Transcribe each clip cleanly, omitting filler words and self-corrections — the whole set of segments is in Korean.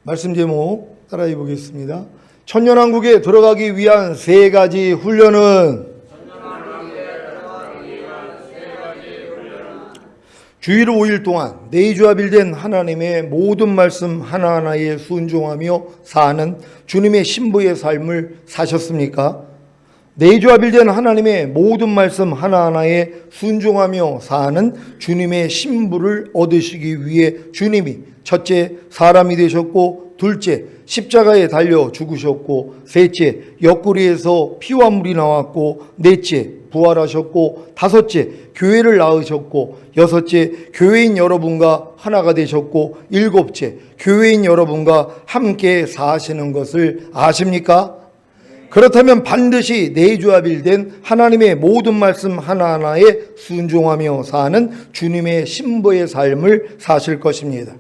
말씀 제목 따라해 보겠습니다. 천년왕국에 들어가기 위한 세 가지 훈련은 주일 5일 동안 내주합일된 하나님의 모든 말씀 하나하나에 순종하며 사는 주님의 신부의 삶을 사셨습니까? 내주합일된 하나님의 모든 말씀 하나하나에 순종하며 사는 주님의 신부를 얻으시기 위해 주님이 첫째 사람이 되셨고, 둘째 십자가에 달려 죽으셨고, 셋째 옆구리에서 피와 물이 나왔고, 넷째 부활하셨고, 다섯째 교회를 낳으셨고, 여섯째 교회인 여러분과 하나가 되셨고, 일곱째 교회인 여러분과 함께 사시는 것을 아십니까? 그렇다면 반드시 내주합일된 하나님의 모든 말씀 하나하나에 순종하며 사는 주님의 신부의 삶을 사실 것입니다.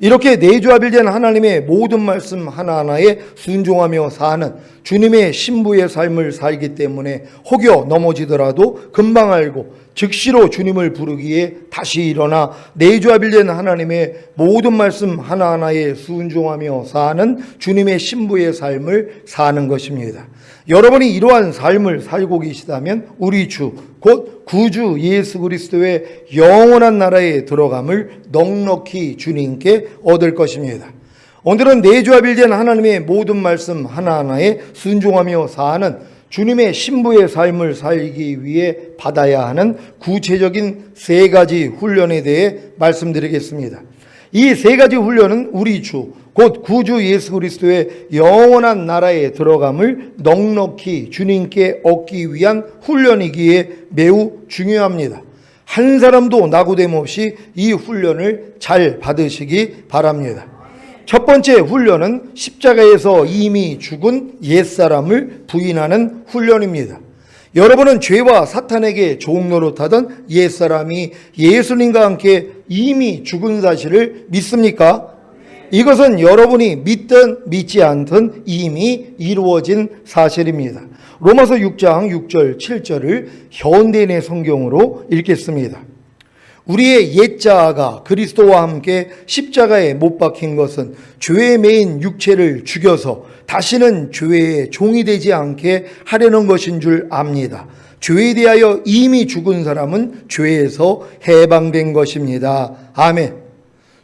이렇게 내주합일된 하나님의 모든 말씀 하나하나에 순종하며 사는 주님의 신부의 삶을 살기 때문에 혹여 넘어지더라도 금방 알고 즉시로 주님을 부르기에 다시 일어나 내주합일된 하나님의 모든 말씀 하나하나에 순종하며 사는 주님의 신부의 삶을 사는 것입니다. 여러분이 이러한 삶을 살고 계시다면 우리 주, 곧 구주 예수 그리스도의 영원한 나라에 들어감을 넉넉히 주님께 얻을 것입니다. 오늘은 내주합일된 하나님의 모든 말씀 하나하나에 순종하며 사는 주님의 신부의 삶을 살기 위해 받아야 하는 구체적인 세 가지 훈련에 대해 말씀드리겠습니다. 이 세 가지 훈련은 우리 주, 곧 구주 예수 그리스도의 영원한 나라에 들어감을 넉넉히 주님께 얻기 위한 훈련이기에 매우 중요합니다. 한 사람도 낙오됨 없이 이 훈련을 잘 받으시기 바랍니다. 첫 번째 훈련은 십자가에서 이미 죽은 옛사람을 부인하는 훈련입니다. 여러분은 죄와 사탄에게 종노릇하던 옛사람이 예수님과 함께 이미 죽은 사실을 믿습니까? 이것은 여러분이 믿든 믿지 않든 이미 이루어진 사실입니다. 로마서 6장 6절 7절을 현대인의 성경으로 읽겠습니다. 우리의 옛자아가 그리스도와 함께 십자가에 못 박힌 것은 죄에 매인 육체를 죽여서 다시는 죄의 종이 되지 않게 하려는 것인 줄 압니다. 죄에 대하여 이미 죽은 사람은 죄에서 해방된 것입니다. 아멘.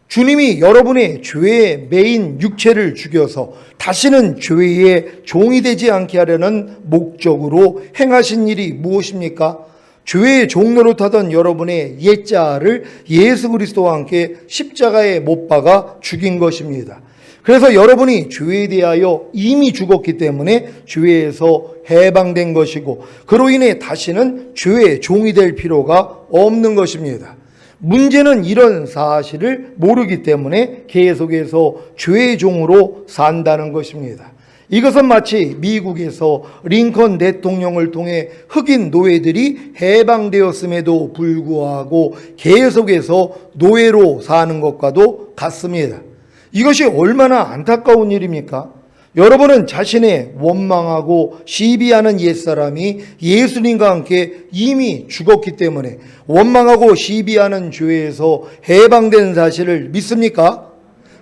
주님이 여러분의 죄에 매인 육체를 죽여서 다시는 죄의 종이 되지 않게 하려는 목적으로 행하신 일이 무엇입니까? 죄의 종노릇하던 여러분의 옛자아를 예수 그리스도와 함께 십자가에 못 박아 죽인 것입니다. 그래서 여러분이 죄에 대하여 이미 죽었기 때문에 죄에서 해방된 것이고, 그로 인해 다시는 죄의 종이 될 필요가 없는 것입니다. 문제는 이런 사실을 모르기 때문에 계속해서 죄의 종으로 산다는 것입니다. 이것은 마치 미국에서 링컨 대통령을 통해 흑인 노예들이 해방되었음에도 불구하고 계속해서 노예로 사는 것과도 같습니다. 이것이 얼마나 안타까운 일입니까? 여러분은 자신의 원망하고 시비하는 옛사람이 예수님과 함께 이미 죽었기 때문에 원망하고 시비하는 죄에서 해방된 사실을 믿습니까?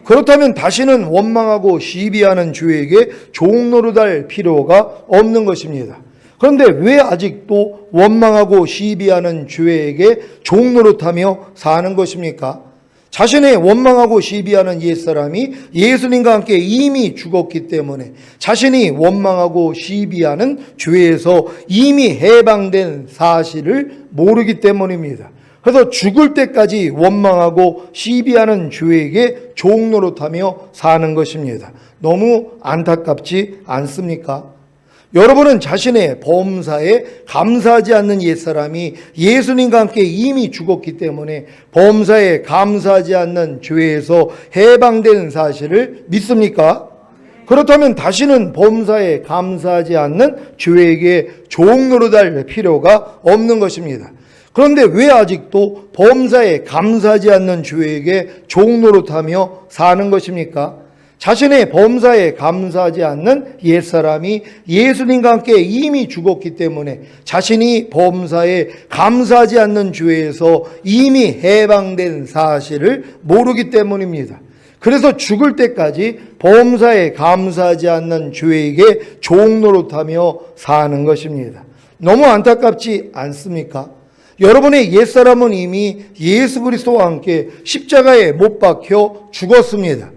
그렇다면 다시는 원망하고 시비하는 죄에게 종노릇할 필요가 없는 것입니다. 그런데 왜 아직도 원망하고 시비하는 죄에게 종노릇하며 사는 것입니까? 자신의 원망하고 시비하는 옛사람이 예수님과 함께 이미 죽었기 때문에 자신이 원망하고 시비하는 죄에서 이미 해방된 사실을 모르기 때문입니다. 그래서 죽을 때까지 원망하고 시비하는 죄에게 종노릇하며 사는 것입니다. 너무 안타깝지 않습니까? 여러분은 자신의 범사에 감사하지 않는 옛사람이 예수님과 함께 이미 죽었기 때문에 범사에 감사하지 않는 죄에서 해방된 사실을 믿습니까? 그렇다면 다시는 범사에 감사하지 않는 죄에게 종노릇할 필요가 없는 것입니다. 그런데 왜 아직도 범사에 감사하지 않는 죄에게 종노릇하며 사는 것입니까? 자신의 범사에 감사하지 않는 옛사람이 예수님과 함께 이미 죽었기 때문에 자신이 범사에 감사하지 않는 죄에서 이미 해방된 사실을 모르기 때문입니다. 그래서 죽을 때까지 범사에 감사하지 않는 죄에게 종노릇하며 사는 것입니다. 너무 안타깝지 않습니까? 여러분의 옛사람은 이미 예수 그리스도와 함께 십자가에 못 박혀 죽었습니다.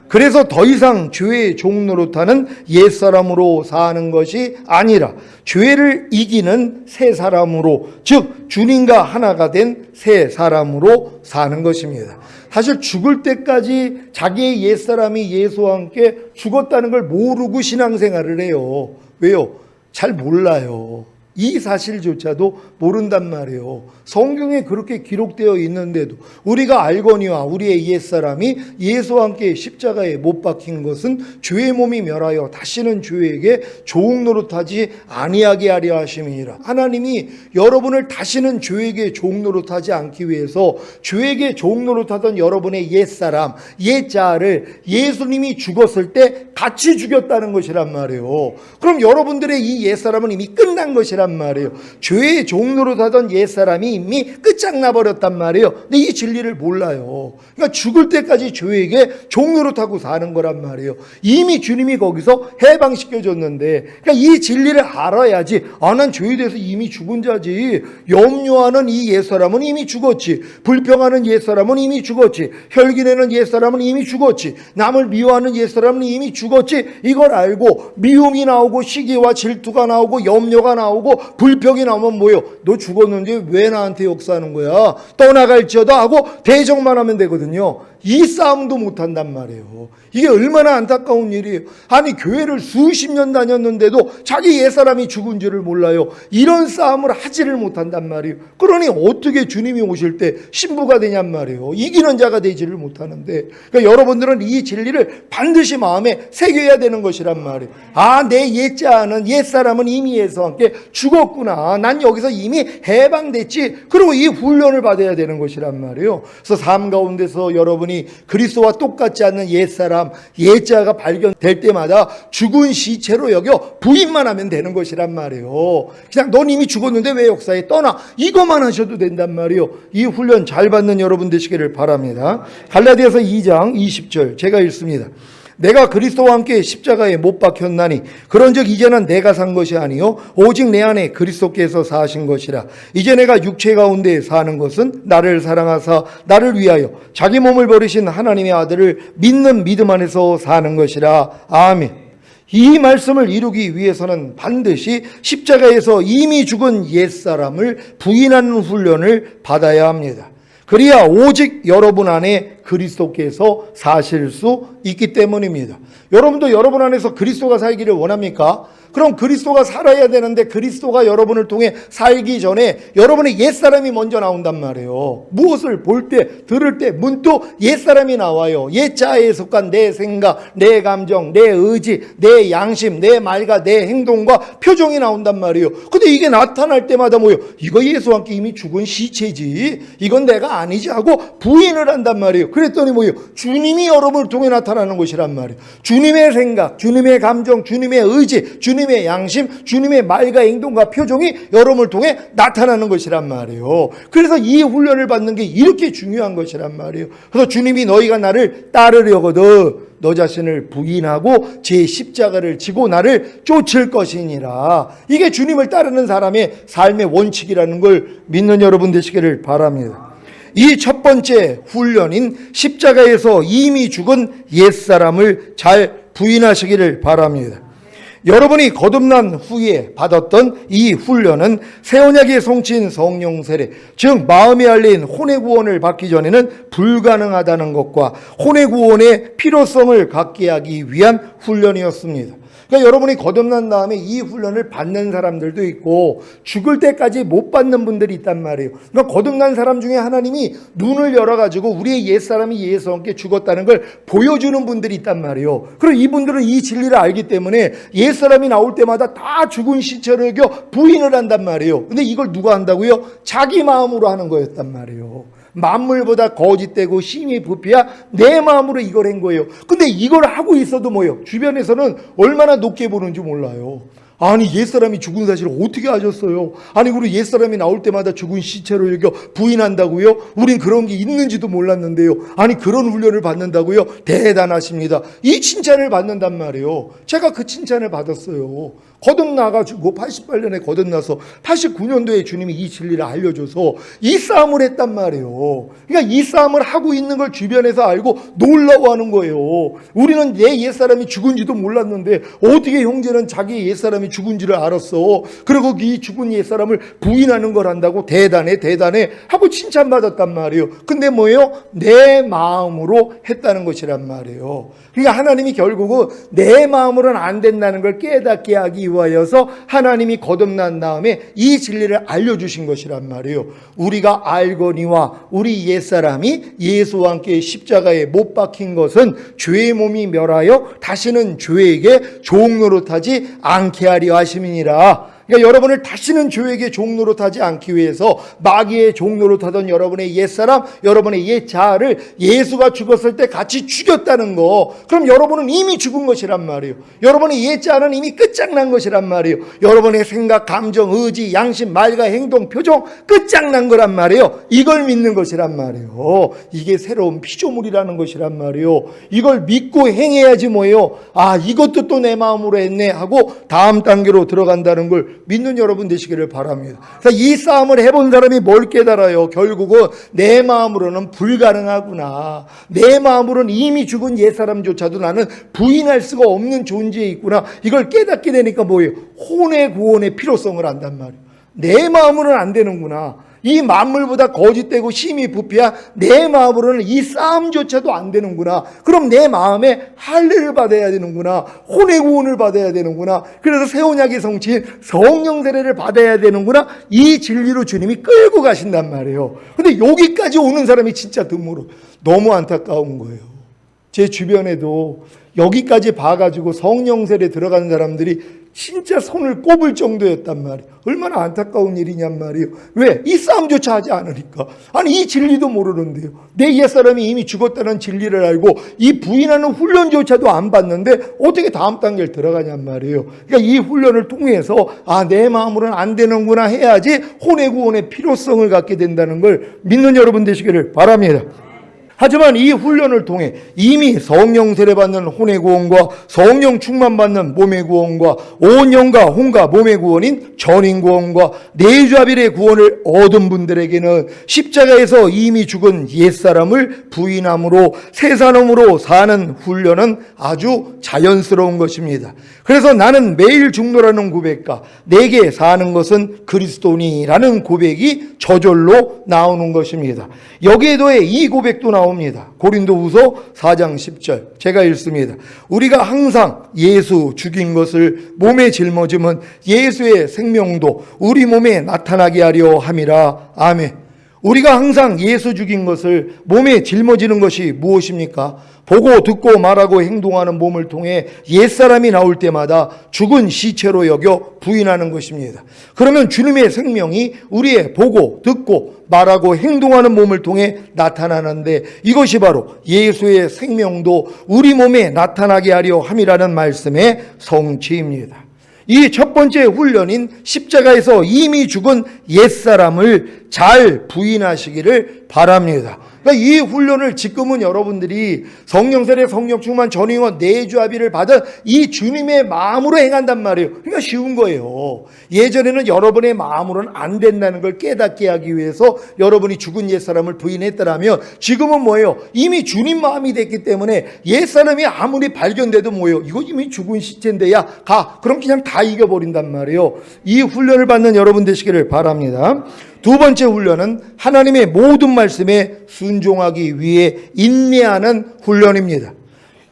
그래서 더 이상 죄의 종노릇하는 옛사람으로 사는 것이 아니라 죄를 이기는 새 사람으로, 즉 주님과 하나가 된 새 사람으로 사는 것입니다. 사실 죽을 때까지 자기의 옛사람이 예수와 함께 죽었다는 걸 모르고 신앙생활을 해요. 왜요? 잘 몰라요. 이 사실조차도 모른단 말이에요. 성경에 그렇게 기록되어 있는데도 우리가 알거니와 우리의 옛사람이 예수와 함께 십자가에 못 박힌 것은 죄의 몸이 멸하여 다시는 죄에게 종노릇하지 아니하게 하려 하심이니라. 하나님이 여러분을 다시는 죄에게 종노릇하지 않기 위해서 죄에게 종노릇하던 여러분의 옛사람, 옛자를 예수님이 죽었을 때 같이 죽였다는 것이란 말이에요. 그럼 여러분들의 이 옛사람은 이미 끝난 것이란 말이에요. 죄의 종노릇하던 옛사람이 이미 끝장나 버렸단 말이에요. 근데 이 진리를 몰라요. 그러니까 죽을 때까지 죄에게 종노릇하고 사는 거란 말이에요. 이미 주님이 거기서 해방시켜 줬는데, 그러니까 이 진리를 알아야지. 난 죄에 대해서 이미 죽은 자지. 염려하는 이 옛사람은 이미 죽었지. 불평하는 옛사람은 이미 죽었지. 혈기내는 옛사람은 이미 죽었지. 남을 미워하는 옛사람은 이미 죽었지. 이걸 알고 미움이 나오고 시기와 질투가 나오고 염려가 나오고 불평이 나오면 뭐예요? 너 죽었는데 왜 나한테 역사하는 거야? 떠나갈지어다 하고 대적만 하면 되거든요. 이 싸움도 못한단 말이에요. 이게 얼마나 안타까운 일이에요. 아니 교회를 수십 년 다녔는데도 자기 옛사람이 죽은 줄을 몰라요. 이런 싸움을 하지를 못한단 말이에요. 그러니 어떻게 주님이 오실 때 신부가 되냔 말이에요. 이기는 자가 되지를 못하는데, 그러니까 여러분들은 이 진리를 반드시 마음에 새겨야 되는 것이란 말이에요. 내 옛자는 옛사람은 이미 예수와 함께 죽었구나. 난 여기서 이미 해방됐지. 그리고 이 훈련을 받아야 되는 것이란 말이에요. 그래서 삶 가운데서 여러분이 그리스도와 똑같지 않는 옛사람, 옛자가 발견될 때마다 죽은 시체로 여겨 부인만 하면 되는 것이란 말이에요. 그냥 넌 이미 죽었는데 왜 역사에 떠나? 이것만 하셔도 된단 말이에요. 이 훈련 잘 받는 여러분 되시기를 바랍니다. 갈라디아서 2장 20절 제가 읽습니다. 내가 그리스도와 함께 십자가에 못 박혔나니 그런즉 이제는 내가 산 것이 아니요 오직 내 안에 그리스도께서 사신 것이라. 이제 내가 육체 가운데 사는 것은 나를 사랑하사 나를 위하여 자기 몸을 버리신 하나님의 아들을 믿는 믿음 안에서 사는 것이라. 아멘. 이 말씀을 이루기 위해서는 반드시 십자가에서 이미 죽은 옛사람을 부인하는 훈련을 받아야 합니다. 그래야 오직 여러분 안에 그리스도께서 사실 수 있기 때문입니다. 여러분도 여러분 안에서 그리스도가 살기를 원합니까? 그럼 그리스도가 살아야 되는데 그리스도가 여러분을 통해 살기 전에 여러분의 옛사람이 먼저 나온단 말이에요. 무엇을 볼 때, 들을 때 문득 옛사람이 나와요. 옛자에 속한 내 생각, 내 감정, 내 의지, 내 양심, 내 말과 내 행동과 표정이 나온단 말이에요. 근데 이게 나타날 때마다 뭐예요? 이거 예수와 함께 이미 죽은 시체지. 이건 내가 아니지 하고 부인을 한단 말이에요. 그랬더니 뭐예요? 주님이 여러분을 통해 나타나는 것이란 말이에요. 주님의 생각, 주님의 감정, 주님의 의지, 주님의 양심, 주님의 말과 행동과 표정이 여러분을 통해 나타나는 것이란 말이에요. 그래서 이 훈련을 받는 게 이렇게 중요한 것이란 말이에요. 그래서 주님이 너희가 나를 따르려거든 너 자신을 부인하고 제 십자가를 지고 나를 쫓을 것이니라. 이게 주님을 따르는 사람의 삶의 원칙이라는 걸 믿는 여러분 되시기를 바랍니다. 이 첫 번째 훈련인 십자가에서 이미 죽은 옛사람을 잘 부인하시기를 바랍니다. 여러분이 거듭난 후에 받았던 이 훈련은 새 언약의 성취인 성령 세례, 즉 마음이 열린 혼의 구원을 받기 전에는 불가능하다는 것과 혼의 구원의 필요성을 갖게 하기 위한 훈련이었습니다. 그러니까 여러분이 거듭난 다음에 이 훈련을 받는 사람들도 있고 죽을 때까지 못 받는 분들이 있단 말이에요. 그러니까 거듭난 사람 중에 하나님이 눈을 열어가지고 우리의 옛사람이 예수와 함께 죽었다는 걸 보여주는 분들이 있단 말이에요. 그리고 이분들은 이 진리를 알기 때문에 옛사람이 나올 때마다 다 죽은 시체로 여겨 부인을 한단 말이에요. 근데 이걸 누가 한다고요? 자기 마음으로 하는 거였단 말이에요. 만물보다 거짓되고 심히 부패야 내 마음으로 이걸 한 거예요. 근데 이걸 하고 있어도 뭐예요? 주변에서는 얼마나 높게 보는지 몰라요. 아니 옛사람이 죽은 사실을 어떻게 아셨어요? 아니 그리고 옛사람이 나올 때마다 죽은 시체로 여겨 부인한다고요? 우린 그런 게 있는지도 몰랐는데요. 아니 그런 훈련을 받는다고요? 대단하십니다. 이 칭찬을 받는단 말이에요. 제가 그 칭찬을 받았어요. 거듭나가지고 88년에 거듭나서 89년도에 주님이 이 진리를 알려줘서 이 싸움을 했단 말이에요. 그러니까 이 싸움을 하고 있는 걸 주변에서 알고 놀라워하는 거예요. 우리는 내 옛사람이 죽은지도 몰랐는데 어떻게 형제는 자기 옛사람이 죽은지를 알았어. 그리고 이 죽은 옛사람을 부인하는 걸 한다고 대단해 하고 칭찬받았단 말이에요. 근데 뭐예요? 내 마음으로 했다는 것이란 말이에요. 그러니까 하나님이 결국은 내 마음으로는 안 된다는 걸 깨닫게 하기 위하여서 하나님이 거듭난 다음에 이 진리를 알려주신 것이란 말이에요. 우리가 알거니와 우리 옛사람이 예수와 함께 십자가에 못 박힌 것은 죄의 몸이 멸하여 다시는 죄에게 종노릇하지 않게 하려 하심이니라. 그러니까 여러분을 다시는 죄에게 종노릇하지 않기 위해서 마귀의 종노릇하던 여러분의 옛사람, 여러분의 옛 자아를 예수가 죽었을 때 같이 죽였다는 거. 그럼 여러분은 이미 죽은 것이란 말이에요. 여러분의 옛 자아는 이미 끝장난 것이란 말이에요. 여러분의 생각, 감정, 의지, 양심, 말과 행동, 표정 끝장난 거란 말이에요. 이걸 믿는 것이란 말이에요. 이게 새로운 피조물이라는 것이란 말이에요. 이걸 믿고 행해야지 뭐예요. 아, 이것도 또 내 마음으로 했네 하고 다음 단계로 들어간다는 걸 믿는 여러분 되시기를 바랍니다. 그래서 이 싸움을 해본 사람이 뭘 깨달아요? 결국은 내 마음으로는 불가능하구나. 내 마음으로는 이미 죽은 옛사람조차도 나는 부인할 수가 없는 존재에 있구나. 이걸 깨닫게 되니까 뭐예요? 혼의 구원의 필요성을 안단 말이에요. 내 마음으로는 안 되는구나. 이 만물보다 거짓되고 심히 부패한 내 마음으로는 이 싸움조차도 안 되는구나. 그럼 내 마음에 할례를 받아야 되는구나. 혼의 구원을 받아야 되는구나. 그래서 새 언약의 성취인 성령 세례를 받아야 되는구나. 이 진리로 주님이 끌고 가신단 말이에요. 근데 여기까지 오는 사람이 진짜 드물어. 너무 안타까운 거예요. 제 주변에도 여기까지 봐가지고 성령 세례 들어가는 사람들이 진짜 손을 꼽을 정도였단 말이에요. 얼마나 안타까운 일이냔 말이에요. 왜? 이 싸움조차 하지 않으니까. 아니 이 진리도 모르는데요. 내 옛사람이 이미 죽었다는 진리를 알고 이 부인하는 훈련조차도 안 받는데 어떻게 다음 단계를 들어가냔 말이에요. 그러니까 이 훈련을 통해서 아, 내 마음으로는 안 되는구나 해야지 혼의 구원의 필요성을 갖게 된다는 걸 믿는 여러분 되시기를 바랍니다. 하지만 이 훈련을 통해 이미 성령 세례 받는 혼의 구원과 성령 충만 받는 몸의 구원과 온 영과 혼과 몸의 구원인 전인 구원과 내주합일의 구원을 얻은 분들에게는 십자가에서 이미 죽은 옛사람을 부인함으로 새 사람으로 사는 훈련은 아주 자연스러운 것입니다. 그래서 나는 매일 죽노라는 고백과 내게 사는 것은 그리스도니라는 고백이 저절로 나오는 것입니다. 여기에 더해 이 고백도 나옵니다. 고린도후서 4장 10절 제가 읽습니다. 우리가 항상 예수 죽인 것을 몸에 짊어지면 예수의 생명도 우리 몸에 나타나게 하려 함이라. 아멘. 우리가 항상 예수 죽인 것을 몸에 짊어지는 것이 무엇입니까? 보고 듣고 말하고 행동하는 몸을 통해 옛사람이 나올 때마다 죽은 시체로 여겨 부인하는 것입니다. 그러면 주님의 생명이 우리의 보고 듣고 말하고 행동하는 몸을 통해 나타나는데 이것이 바로 예수의 생명도 우리 몸에 나타나게 하려 함이라는 말씀의 성취입니다. 이 첫 번째 훈련인 십자가에서 이미 죽은 옛사람을 잘 부인하시기를 바랍니다. 그러니까 이 훈련을 지금은 여러분들이 성령 세례, 성령 충만, 전인원, 내주합의를 받은 이 주님의 마음으로 행한단 말이에요. 그러니까 쉬운 거예요. 예전에는 여러분의 마음으로는 안 된다는 걸 깨닫게 하기 위해서 여러분이 죽은 옛사람을 부인했더라면 지금은 뭐예요? 이미 주님 마음이 됐기 때문에 옛사람이 아무리 발견돼도 뭐예요? 이거 이미 죽은 시체인데 야 가. 그럼 그냥 다 이겨버린단 말이에요. 이 훈련을 받는 여러분 되시기를 바랍니다. 두 번째 훈련은 하나님의 모든 말씀에 순종하기 위해 인내하는 훈련입니다.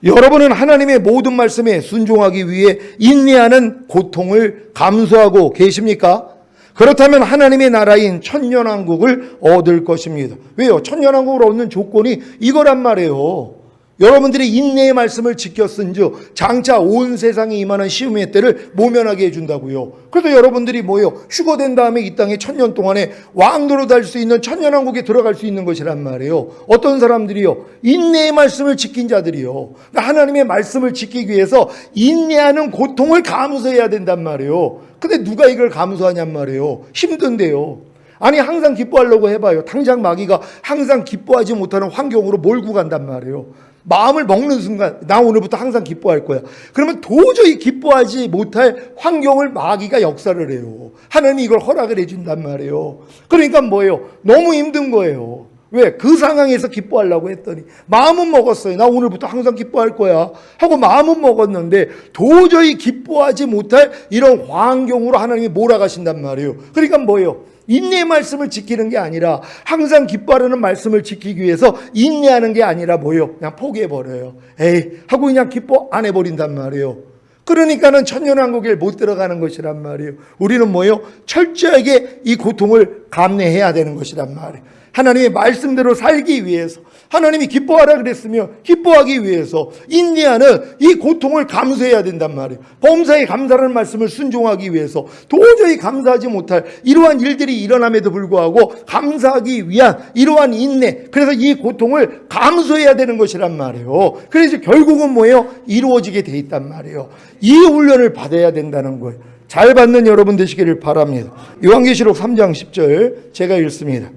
여러분은 하나님의 모든 말씀에 순종하기 위해 인내하는 고통을 감수하고 계십니까? 그렇다면 하나님의 나라인 천년왕국을 얻을 것입니다. 왜요? 천년왕국을 얻는 조건이 이거란 말이에요. 여러분들이 인내의 말씀을 지켰은즉 장차 온 세상에 임하는 시험의 때를 모면하게 해준다고요. 그래서 여러분들이 뭐예요? 휴거된 다음에 이 땅에 1000년 동안에 왕노릇 할 수 있는 천년왕국에 들어갈 수 있는 것이란 말이에요. 어떤 사람들이요? 인내의 말씀을 지킨 자들이요. 그러니까 하나님의 말씀을 지키기 위해서 인내하는 고통을 감수해야 된단 말이에요. 근데 누가 이걸 감수하냔 말이에요. 힘든데요. 아니 항상 기뻐하려고 해봐요. 당장 마귀가 항상 기뻐하지 못하는 환경으로 몰고 간단 말이에요. 마음을 먹는 순간 나 오늘부터 항상 기뻐할 거야. 그러면 도저히 기뻐하지 못할 환경을 마귀가 역사를 해요. 하나님이 이걸 허락을 해준단 말이에요. 그러니까 뭐예요? 너무 힘든 거예요. 왜? 그 상황에서 기뻐하려고 했더니 마음은 먹었어요. 나 오늘부터 항상 기뻐할 거야 하고 마음은 먹었는데 도저히 기뻐하지 못할 이런 환경으로 하나님이 몰아가신단 말이에요. 그러니까 뭐예요? 인내의 말씀을 지키는 게 아니라 항상 기뻐하는 말씀을 지키기 위해서 인내하는 게 아니라 뭐예요? 그냥 포기해버려요. 에이 하고 그냥 기뻐 안 해버린단 말이에요. 그러니까는 천년왕국에 못 들어가는 것이란 말이에요. 우리는 뭐예요? 철저하게 이 고통을 감내해야 되는 것이란 말이에요. 하나님의 말씀대로 살기 위해서 하나님이 기뻐하라 그랬으며 기뻐하기 위해서 인내하는 이 고통을 감수해야 된단 말이에요. 범사에 감사라는 말씀을 순종하기 위해서 도저히 감사하지 못할 이러한 일들이 일어남에도 불구하고 감사하기 위한 이러한 인내, 그래서 이 고통을 감수해야 되는 것이란 말이에요. 그래서 결국은 뭐예요? 이루어지게 돼 있단 말이에요. 이 훈련을 받아야 된다는 거예요. 잘 받는 여러분 되시기를 바랍니다. 요한계시록 3장 10절 제가 읽습니다.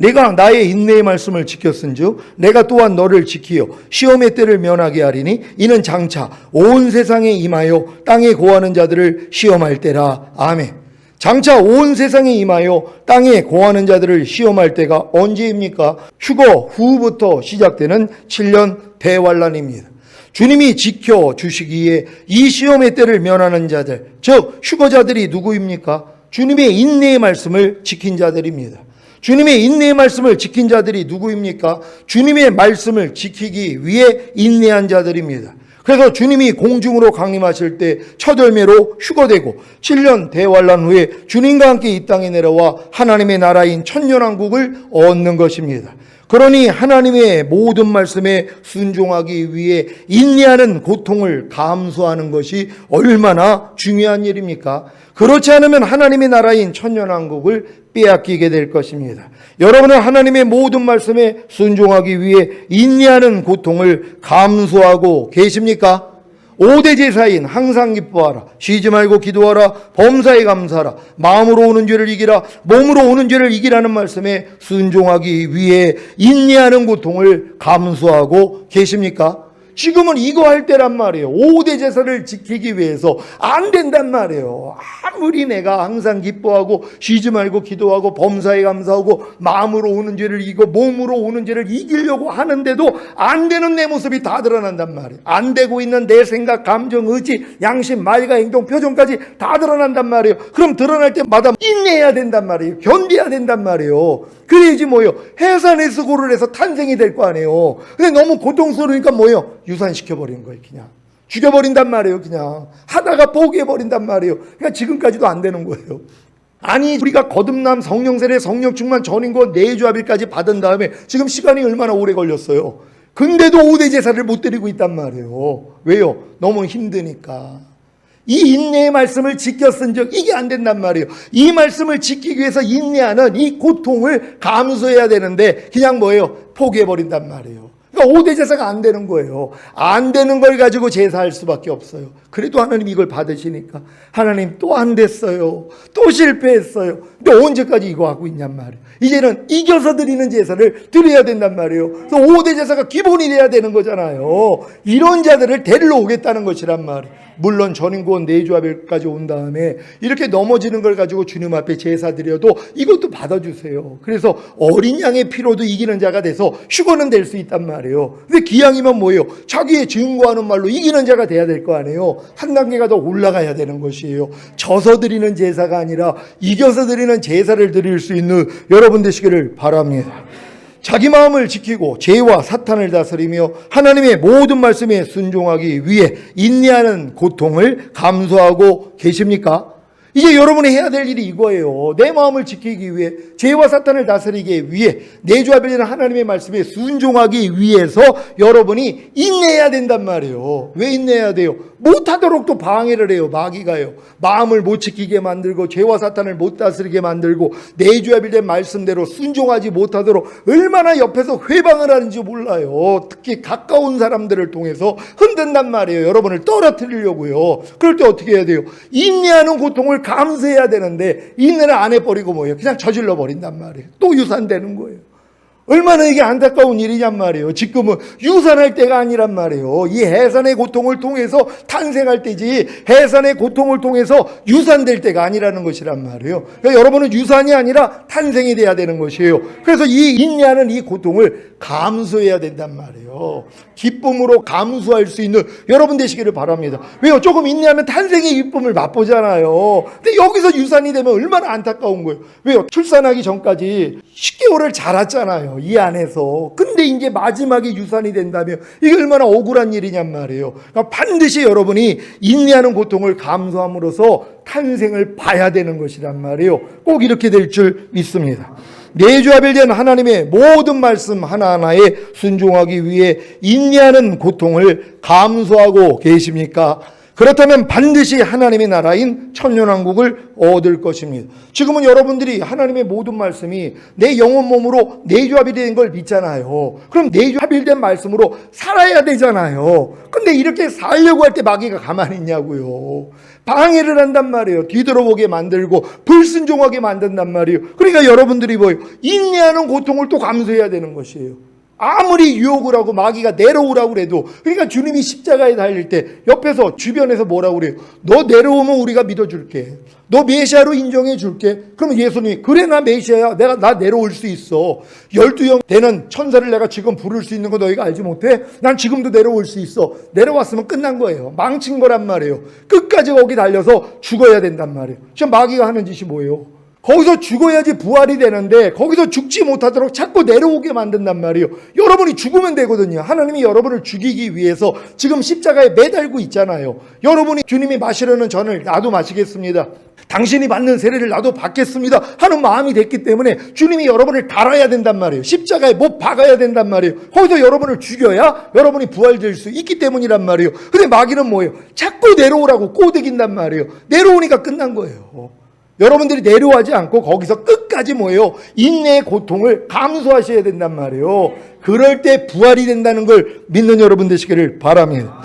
내가 나의 인내의 말씀을 지켰은즉 내가 또한 너를 지키어 시험의 때를 면하게 하리니 이는 장차 온 세상에 임하여 땅에 거하는 자들을 시험할 때라. 아멘. 장차 온 세상에 임하여 땅에 거하는 자들을 시험할 때가 언제입니까? 휴거 후부터 시작되는 7년 대환란입니다. 주님이 지켜주시기에 이 시험의 때를 면하는 자들, 즉 휴거자들이 누구입니까? 주님의 인내의 말씀을 지킨 자들입니다. 주님의 인내의 말씀을 지킨 자들이 누구입니까? 주님의 말씀을 지키기 위해 인내한 자들입니다. 그래서 주님이 공중으로 강림하실 때 첫 열매로 휴거되고 7년 대환란 후에 주님과 함께 이 땅에 내려와 하나님의 나라인 천년왕국을 얻는 것입니다. 그러니 하나님의 모든 말씀에 순종하기 위해 인내하는 고통을 감수하는 것이 얼마나 중요한 일입니까? 그렇지 않으면 하나님의 나라인 천년왕국을 빼앗기게 될 것입니다. 여러분은 하나님의 모든 말씀에 순종하기 위해 인내하는 고통을 감수하고 계십니까? 5대 제사인 항상 기뻐하라, 쉬지 말고 기도하라, 범사에 감사하라, 마음으로 오는 죄를 이기라, 몸으로 오는 죄를 이기라는 말씀에 순종하기 위해 인내하는 고통을 감수하고 계십니까? 지금은 이거 할 때란 말이에요. 5대 제사를 지키기 위해서 안 된단 말이에요. 아무리 내가 항상 기뻐하고 쉬지 말고 기도하고 범사에 감사하고 마음으로 오는 죄를 이기고 몸으로 오는 죄를 이기려고 하는데도 안 되는 내 모습이 다 드러난단 말이에요. 안 되고 있는 내 생각, 감정, 의지, 양심, 말과 행동, 표정까지 다 드러난단 말이에요. 그럼 드러날 때마다 인내해야 된단 말이에요. 견뎌야 된단 말이에요. 그래야지 뭐예요? 해산에서 고를 해서 탄생이 될 거 아니에요. 근데 너무 고통스러우니까 뭐예요? 유산시켜버린 거예요. 그냥 죽여버린단 말이에요. 그냥 하다가 포기해버린단 말이에요. 그러니까 지금까지도 안 되는 거예요. 아니 우리가 거듭남, 성령세례, 성령 충만, 전인권, 내주합일까지 받은 다음에 지금 시간이 얼마나 오래 걸렸어요. 근데도 5대 제사를 못 드리고 있단 말이에요. 왜요? 너무 힘드니까. 이 인내의 말씀을 지켰은즉 이게 안 된단 말이에요. 이 말씀을 지키기 위해서 인내하는 이 고통을 감수해야 되는데 그냥 뭐예요? 포기해버린단 말이에요. 그러니까 5대 제사가 안 되는 거예요. 안 되는 걸 가지고 제사할 수밖에 없어요. 그래도 하나님 이걸 받으시니까 하나님 또 안 됐어요. 또 실패했어요. 근데 언제까지 이거 하고 있냔 말이에요. 이제는 이겨서 드리는 제사를 드려야 된단 말이에요. 그래서 5대 제사가 기본이 돼야 되는 거잖아요. 이런 자들을 데리러 오겠다는 것이란 말이에요. 물론 전인권 내주합일까지 온 다음에 이렇게 넘어지는 걸 가지고 주님 앞에 제사 드려도 이것도 받아주세요. 그래서 어린 양의 피로도 이기는 자가 돼서 휴거는 될 수 있단 말이에요. 근데 기왕이면 뭐예요? 자기의 증거하는 말로 이기는 자가 돼야 될 거 아니에요. 한 단계가 더 올라가야 되는 것이에요. 져서 드리는 제사가 아니라 이겨서 드리는 제사를 드릴 수 있는 여러분 되시기를 바랍니다. 자기 마음을 지키고 죄와 사탄을 다스리며 하나님의 모든 말씀에 순종하기 위해 인내하는 고통을 감수하고 계십니까? 이제 여러분이 해야 될 일이 이거예요. 내 마음을 지키기 위해, 죄와 사탄을 다스리기 위해, 내주와 빌리는 하나님의 말씀에 순종하기 위해서 여러분이 인내해야 된단 말이에요. 왜 인내해야 돼요? 못하도록 또 방해를 해요. 마귀가요. 마음을 못 지키게 만들고, 죄와 사탄을 못 다스리게 만들고, 내주와 빌리는 말씀대로 순종하지 못하도록 얼마나 옆에서 회방을 하는지 몰라요. 특히 가까운 사람들을 통해서 흔든단 말이에요. 여러분을 떨어뜨리려고요. 그럴 때 어떻게 해야 돼요? 인내하는 고통을 감수해야 되는데 인내를 안 해버리고 뭐예요? 그냥 저질러 버린단 말이에요. 또 유산되는 거예요. 얼마나 이게 안타까운 일이냔 말이에요. 지금은 유산할 때가 아니란 말이에요. 이 해산의 고통을 통해서 탄생할 때지 해산의 고통을 통해서 유산될 때가 아니라는 것이란 말이에요. 그러니까 여러분은 유산이 아니라 탄생이 돼야 되는 것이에요. 그래서 이 인내하는 이 고통을 감수해야 된단 말이에요. 기쁨으로 감수할 수 있는 여러분 되시기를 바랍니다. 왜요? 조금 인내하면 탄생의 기쁨을 맛보잖아요. 근데 여기서 유산이 되면 얼마나 안타까운 거예요. 왜요? 출산하기 전까지 10개월을 자랐잖아요. 이 안에서. 근데 이제 마지막에 유산이 된다면 이게 얼마나 억울한 일이냔 말이에요. 그러니까 반드시 여러분이 인내하는 고통을 감수함으로써 탄생을 봐야 되는 것이란 말이에요. 꼭 이렇게 될 줄 믿습니다. 내주와 빌된 하나님의 모든 말씀 하나하나에 순종하기 위해 인내하는 고통을 감수하고 계십니까? 그렇다면 반드시 하나님의 나라인 천년왕국을 얻을 것입니다. 지금은 여러분들이 하나님의 모든 말씀이 내 영혼 몸으로 내주합일된 걸 믿잖아요. 그럼 내주합일된 말씀으로 살아야 되잖아요. 근데 이렇게 살려고 할 때 마귀가 가만히 있냐고요. 방해를 한단 말이에요. 뒤돌아보게 만들고 불순종하게 만든단 말이에요. 그러니까 여러분들이 뭐예요? 인내하는 고통을 또 감수해야 되는 것이에요. 아무리 유혹을 하고 마귀가 내려오라고 그래도, 그러니까 주님이 십자가에 달릴 때 옆에서 주변에서 뭐라고 그래요? 너 내려오면 우리가 믿어줄게. 너 메시아로 인정해 줄게. 그러면 예수님이 그래 나 메시아야. 나 내려올 수 있어. 12형 되는 천사를 내가 지금 부를 수 있는 거 너희가 알지 못해? 난 지금도 내려올 수 있어. 내려왔으면 끝난 거예요. 망친 거란 말이에요. 끝까지 거기 달려서 죽어야 된단 말이에요. 지금 마귀가 하는 짓이 뭐예요? 거기서 죽어야지 부활이 되는데 거기서 죽지 못하도록 자꾸 내려오게 만든단 말이에요. 여러분이 죽으면 되거든요. 하나님이 여러분을 죽이기 위해서 지금 십자가에 매달고 있잖아요. 여러분이 주님이 마시려는 전을 나도 마시겠습니다. 당신이 받는 세례를 나도 받겠습니다 하는 마음이 됐기 때문에 주님이 여러분을 달아야 된단 말이에요. 십자가에 못 박아야 된단 말이에요. 거기서 여러분을 죽여야 여러분이 부활될 수 있기 때문이란 말이에요. 근데 마귀는 뭐예요? 자꾸 내려오라고 꼬드긴단 말이에요. 내려오니까 끝난 거예요. 여러분들이 내려오지 않고 거기서 끝까지 뭐예요? 인내의 고통을 감수하셔야 된단 말이에요. 그럴 때 부활이 된다는 걸 믿는 여러분 되시기를 바랍니다.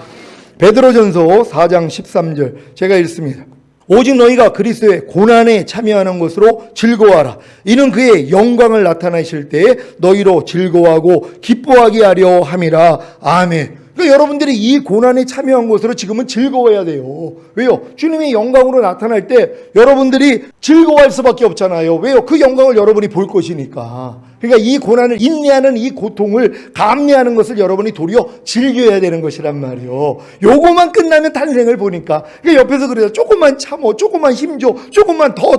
베드로전서 4장 13절 제가 읽습니다. 오직 너희가 그리스도의 고난에 참여하는 것으로 즐거워하라. 이는 그의 영광을 나타내실 때에 너희로 즐거워하고 기뻐하게 하려 함이라. 아멘. 그러니까 여러분들이 이 고난에 참여한 것으로 지금은 즐거워야 돼요. 왜요? 주님이 영광으로 나타날 때 여러분들이 즐거워할 수밖에 없잖아요. 왜요? 그 영광을 여러분이 볼 것이니까. 그러니까 이 고난을 인내하는 이 고통을 감내하는 것을 여러분이 도리어 즐겨야 되는 것이란 말이에요. 요거만 끝나면 탄생을 보니까. 그러니까 옆에서 그래요. 조금만 참어, 조금만 힘줘, 조금만 더.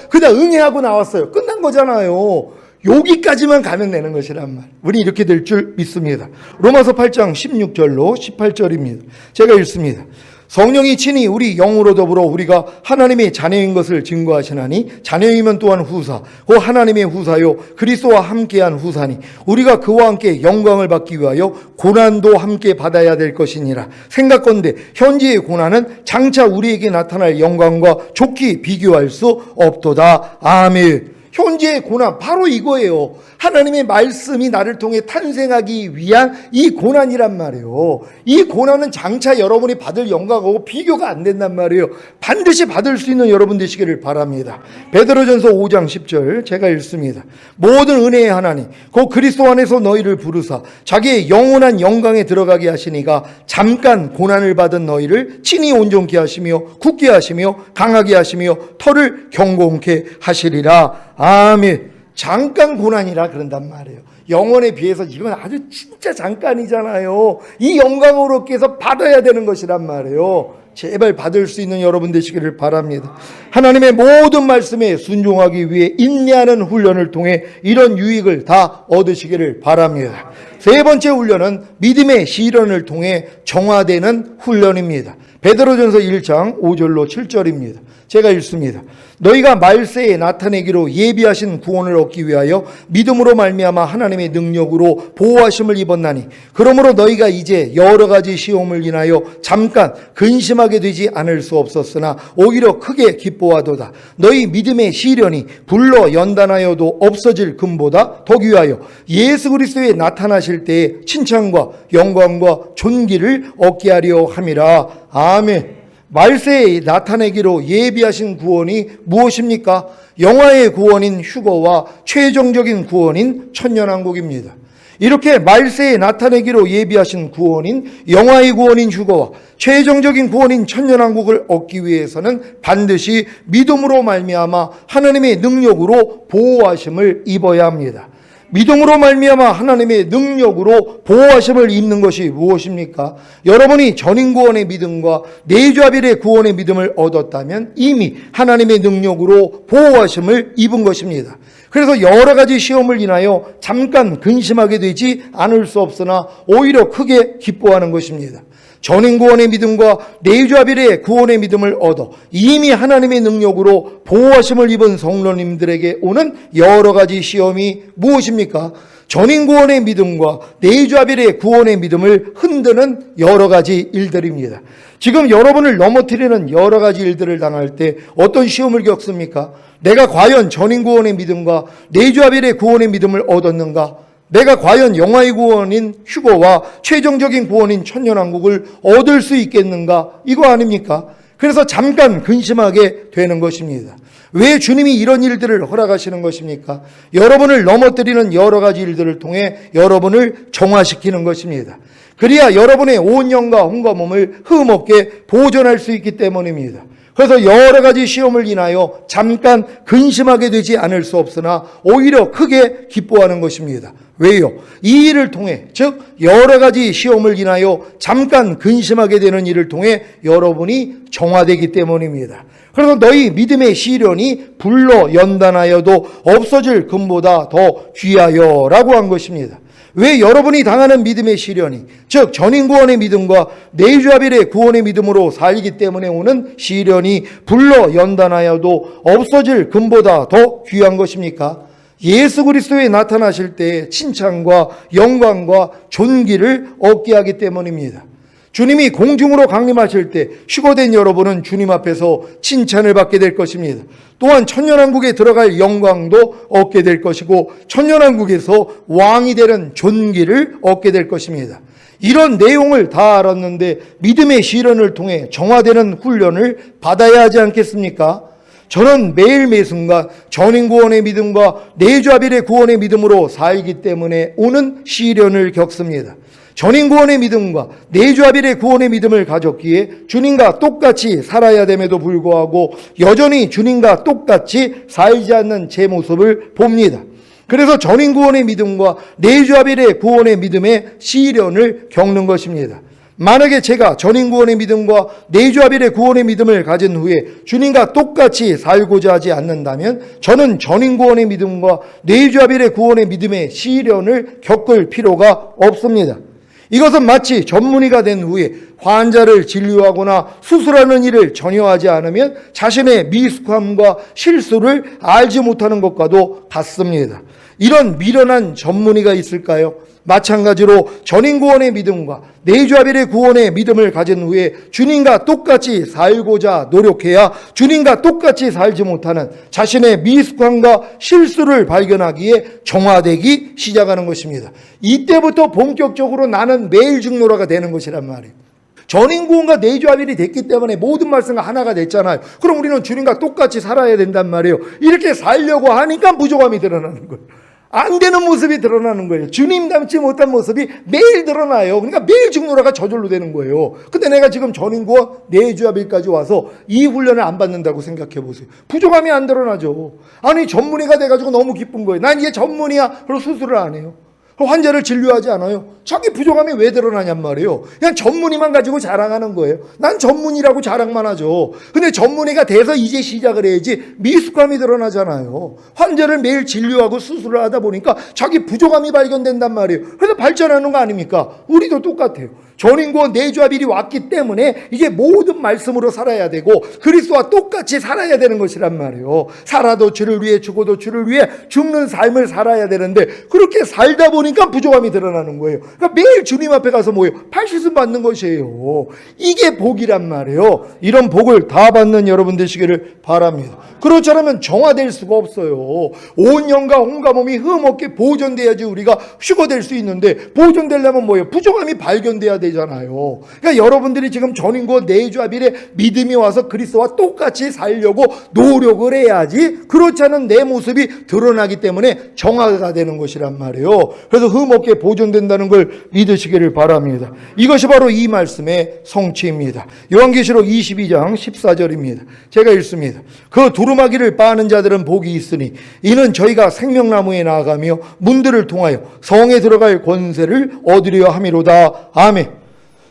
그냥 응애하고 나왔어요. 끝난 거잖아요. 여기까지만 가면 되는 것이란 말. 우리 이렇게 될 줄 믿습니다. 로마서 8장 16절로 18절입니다. 제가 읽습니다. 성령이 친히 우리 영으로 더불어 우리가 하나님의 자녀인 것을 증거하시나니 자녀이면 또한 후사 곧 하나님의 후사요 그리스도와 함께한 후사니 우리가 그와 함께 영광을 받기 위하여 고난도 함께 받아야 될 것이니라. 생각건대 현재의 고난은 장차 우리에게 나타날 영광과 좋게 비교할 수 없도다. 아멘. 현재의 고난 바로 이거예요. 하나님의 말씀이 나를 통해 탄생하기 위한 이 고난이란 말이에요. 이 고난은 장차 여러분이 받을 영광하고 비교가 안 된단 말이에요. 반드시 받을 수 있는 여러분 되시기를 바랍니다. 베드로전서 5장 10절 제가 읽습니다. 모든 은혜의 하나님 곧 그리스도 안에서 너희를 부르사 자기의 영원한 영광에 들어가게 하시니가 잠깐 고난을 받은 너희를 친히 온전케 하시며 굳게 하시며 강하게 하시며 터를 경공케 하시리라. 아멘. 잠깐 고난이라 그런단 말이에요. 영원에 비해서 이건 아주 진짜 잠깐이잖아요. 이 영광으로 얻기 위해서 받아야 되는 것이란 말이에요. 제발 받을 수 있는 여러분 되시기를 바랍니다. 하나님의 모든 말씀에 순종하기 위해 인내하는 훈련을 통해 이런 유익을 다 얻으시기를 바랍니다. 세 번째 훈련은 믿음의 시련을 통해 정화되는 훈련입니다. 베드로전서 1장 5절로 7절입니다. 제가 읽습니다. 너희가 말세에 나타내기로 예비하신 구원을 얻기 위하여 믿음으로 말미암아 하나님의 능력으로 보호하심을 입었나니 그러므로 너희가 이제 여러 가지 시험을 인하여 잠깐 근심하게 되지 않을 수 없었으나 오히려 크게 기뻐하도다. 너희 믿음의 시련이 불로 연단하여도 없어질 금보다 더 귀하여 예수 그리스도에 나타나실 때에 칭찬과 영광과 존귀를 얻게 하려 함이라. 아멘. 말세에 나타내기로 예비하신 구원이 무엇입니까? 영화의 구원인 휴거와 최종적인 구원인 천년왕국입니다. 이렇게 말세에 나타내기로 예비하신 구원인 영화의 구원인 휴거와 최종적인 구원인 천년왕국을 얻기 위해서는 반드시 믿음으로 말미암아 하나님의 능력으로 보호하심을 입어야 합니다. 믿음으로 말미암아 하나님의 능력으로 보호하심을 입는 것이 무엇입니까? 여러분이 전인구원의 믿음과 내주아벨의 구원의 믿음을 얻었다면 이미 하나님의 능력으로 보호하심을 입은 것입니다. 그래서 여러 가지 시험을 인하여 잠깐 근심하게 되지 않을 수 없으나 오히려 크게 기뻐하는 것입니다. 전인구원의 믿음과 내주아벨의 구원의 믿음을 얻어 이미 하나님의 능력으로 보호하심을 입은 성도님들에게 오는 여러 가지 시험이 무엇입니까? 전인구원의 믿음과 내주아벨의 구원의 믿음을 흔드는 여러 가지 일들입니다. 지금 여러분을 넘어뜨리는 여러 가지 일들을 당할 때 어떤 시험을 겪습니까? 내가 과연 전인구원의 믿음과 내주아벨의 구원의 믿음을 얻었는가? 내가 과연 영화의 구원인 휴거와 최종적인 구원인 천년왕국을 얻을 수 있겠는가? 이거 아닙니까? 그래서 잠깐 근심하게 되는 것입니다. 왜 주님이 이런 일들을 허락하시는 것입니까? 여러분을 넘어뜨리는 여러 가지 일들을 통해 여러분을 정화시키는 것입니다. 그래야 여러분의 온 영과 혼과 몸을 흠없게 보존할 수 있기 때문입니다. 그래서 여러 가지 시험을 인하여 잠깐 근심하게 되지 않을 수 없으나 오히려 크게 기뻐하는 것입니다. 왜요? 이 일을 통해, 즉 여러 가지 시험을 인하여 잠깐 근심하게 되는 일을 통해 여러분이 정화되기 때문입니다. 그래서 너희 믿음의 시련이 불로 연단하여도 없어질 금보다 더 귀하여라고 한 것입니다. 왜 여러분이 당하는 믿음의 시련이, 즉 전인구원의 믿음과 내주아벨의 구원의 믿음으로 살기 때문에 오는 시련이 불로 연단하여도 없어질 금보다 더 귀한 것입니까? 예수 그리스도에 나타나실 때의 칭찬과 영광과 존귀를 얻게 하기 때문입니다. 주님이 공중으로 강림하실 때 휴거된 여러분은 주님 앞에서 칭찬을 받게 될 것입니다. 또한 천년왕국에 들어갈 영광도 얻게 될 것이고 천년왕국에서 왕이 되는 존귀를 얻게 될 것입니다. 이런 내용을 다 알았는데 믿음의 시련을 통해 정화되는 훈련을 받아야 하지 않겠습니까? 저는 매일 매순간 전인구원의 믿음과 내주아벨의 구원의 믿음으로 살기 때문에 오는 시련을 겪습니다. 전인구원의 믿음과 내주아벨의 구원의 믿음을 가졌기에 주님과 똑같이 살아야 됨에도 불구하고 여전히 주님과 똑같이 살지 않는 제 모습을 봅니다. 그래서 전인구원의 믿음과 내주아벨의 구원의 믿음의 시련을 겪는 것입니다. 만약에 제가 전인구원의 믿음과 내주아벨의 구원의 믿음을 가진 후에 주님과 똑같이 살고자 하지 않는다면 저는 전인구원의 믿음과 내주아벨의 구원의 믿음의 시련을 겪을 필요가 없습니다. 이것은 마치 전문의가 된 후에 환자를 진료하거나 수술하는 일을 전혀 하지 않으면 자신의 미숙함과 실수를 알지 못하는 것과도 같습니다. 이런 미련한 전문의가 있을까요? 마찬가지로 전인구원의 믿음과 내주아벨의 구원의 믿음을 가진 후에 주님과 똑같이 살고자 노력해야 주님과 똑같이 살지 못하는 자신의 미숙함과 실수를 발견하기에 정화되기 시작하는 것입니다. 이때부터 본격적으로 나는 매일 증노라가 되는 것이란 말이에요. 전인구원과 내주아벨이 됐기 때문에 모든 말씀과 하나가 됐잖아요. 그럼 우리는 주님과 똑같이 살아야 된단 말이에요. 이렇게 살려고 하니까 부족함이 드러나는 거예요. 안 되는 모습이 드러나는 거예요. 주님 닮지 못한 모습이 매일 드러나요. 그러니까 매일 증노라가 저절로 되는 거예요. 근데 내가 지금 전인구원 내주아벨까지 와서 이 훈련을 안 받는다고 생각해 보세요. 부족함이 안 드러나죠. 아니 전문의가 돼가지고 너무 기쁜 거예요. 난 이제 전문의야. 그리고 수술을 안 해요. 환자를 진료하지 않아요. 자기 부족함이 왜 드러나냔 말이에요. 그냥 전문의만 가지고 자랑하는 거예요. 난 전문의라고 자랑만 하죠. 근데 전문의가 돼서 이제 시작을 해야지 미숙함이 드러나잖아요. 환자를 매일 진료하고 수술을 하다 보니까 자기 부족함이 발견된단 말이에요. 그래서 발전하는 거 아닙니까? 우리도 똑같아요. 전인권 내주합일이 왔기 때문에 이제 모든 말씀으로 살아야 되고 그리스도와 똑같이 살아야 되는 것이란 말이에요. 살아도 주를 위해 죽어도 주를 위해 죽는 삶을 살아야 되는데 그렇게 살다 보니까 부족함이 드러나는 거예요. 그러니까 매일 주님 앞에 가서 뭐예요? 팔씻음 받는 것이에요. 이게 복이란 말이에요. 이런 복을 다 받는 여러분 되시기를 바랍니다. 그렇지 않으면 정화될 수가 없어요. 온 영과 온과 몸이 흠없게 보존돼야지 우리가 휴거될 수 있는데 보존되려면 뭐예요? 부족함이 발견돼야 되잖아요. 그러니까 여러분들이 지금 전인권 내주합일에 믿음이 와서 그리스도와 똑같이 살려고 노력을 해야지 그렇지 않은 내 모습이 드러나기 때문에 정화가 되는 것이란 말이에요. 그래서 흠없게 보존된다는 걸 믿으시기를 바랍니다. 이것이 바로 이 말씀의 성취입니다. 요한계시록 22장 14절입니다. 제가 읽습니다. 그 두루마기를 빠는 자들은 복이 있으니 이는 저희가 생명나무에 나아가며 문들을 통하여 성에 들어갈 권세를 얻으려 함이로다. 아멘.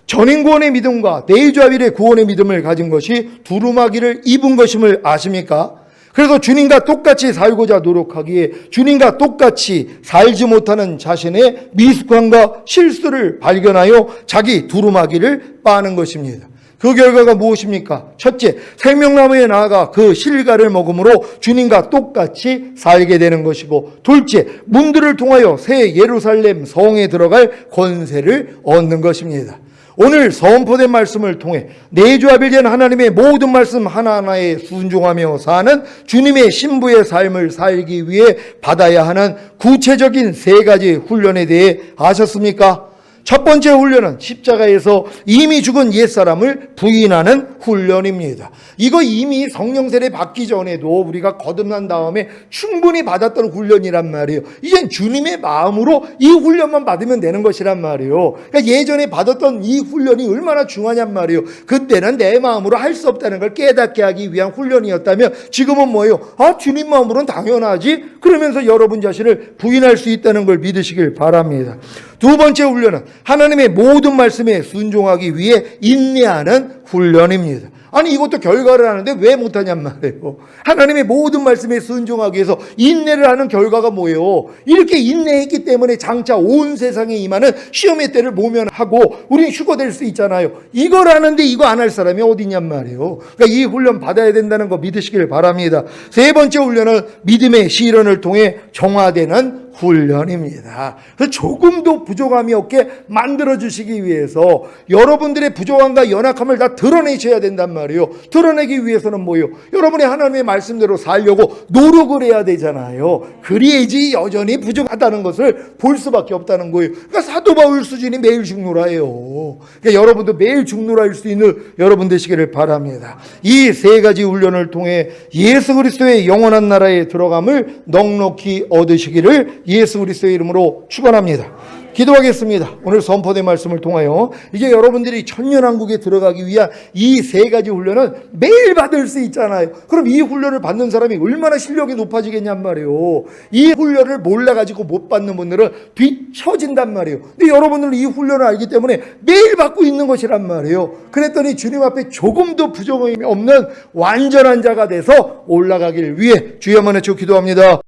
전인구원의 믿음과 내주합일의 구원의 믿음을 가진 것이 두루마기를 입은 것임을 아십니까? 그래서 주님과 똑같이 살고자 노력하기에 주님과 똑같이 살지 못하는 자신의 미숙함과 실수를 발견하여 자기 두루마기를 빠는 것입니다. 그 결과가 무엇입니까? 첫째, 생명나무에 나아가 그 실과를 먹음으로 주님과 똑같이 살게 되는 것이고, 둘째, 문들을 통하여 새 예루살렘 성에 들어갈 권세를 얻는 것입니다. 오늘 선포된 말씀을 통해 내주합일된 하나님의 모든 말씀 하나하나에 순종하며 사는 주님의 신부의 삶을 살기 위해 받아야 하는 구체적인 세 가지 훈련에 대해 아셨습니까? 첫 번째 훈련은 십자가에서 이미 죽은 옛사람을 부인하는 훈련입니다. 이거 이미 성령 세례 받기 전에도 우리가 거듭난 다음에 충분히 받았던 훈련이란 말이에요. 이젠 주님의 마음으로 이 훈련만 받으면 되는 것이란 말이에요. 그러니까 예전에 받았던 이 훈련이 얼마나 중요하냔 말이에요. 그때는 내 마음으로 할 수 없다는 걸 깨닫게 하기 위한 훈련이었다면 지금은 뭐예요? 아, 주님 마음으로는 당연하지? 그러면서 여러분 자신을 부인할 수 있다는 걸 믿으시길 바랍니다. 두 번째 훈련은 하나님의 모든 말씀에 순종하기 위해 인내하는 훈련입니다. 아니 이것도 결과를 하는데 왜 못하냔 말이에요. 하나님의 모든 말씀에 순종하기 위해서 인내를 하는 결과가 뭐예요? 이렇게 인내했기 때문에 장차 온 세상에 임하는 시험의 때를 모면하고 우리는 휴거될 수 있잖아요. 이걸 하는데 이거 안 할 사람이 어디냔 말이에요. 그러니까 이 훈련 받아야 된다는 거 믿으시길 바랍니다. 세 번째 훈련은 믿음의 시련을 통해 정화되는 훈련입니다. 그래서 조금도 부족함이 없게 만들어주시기 위해서 여러분들의 부족함과 연약함을 다 드러내셔야 된단 말이에요. 드러내기 위해서는 뭐예요? 여러분이 하나님의 말씀대로 살려고 노력을 해야 되잖아요. 그래야지 여전히 부족하다는 것을 볼 수밖에 없다는 거예요. 그러니까 사도 바울 수준이 매일 죽노라예요. 그러니까 여러분도 매일 죽노라일 수 있는 여러분 되시기를 바랍니다. 이 세 가지 훈련을 통해 예수 그리스도의 영원한 나라에 들어감을 넉넉히 얻으시기를 예수 그리스도의 이름으로 축원합니다. 기도하겠습니다. 오늘 선포된 말씀을 통하여 이제 여러분들이 천년왕국에 들어가기 위한 이 세 가지 훈련은 매일 받을 수 있잖아요. 그럼 이 훈련을 받는 사람이 얼마나 실력이 높아지겠냔 말이에요. 이 훈련을 몰라가지고 못 받는 분들은 뒤처진단 말이에요. 근데 여러분들은 이 훈련을 알기 때문에 매일 받고 있는 것이란 말이에요. 그랬더니 주님 앞에 조금도 부족함이 없는 완전한 자가 돼서 올라가길 위해 주여 만에 주 기도합니다.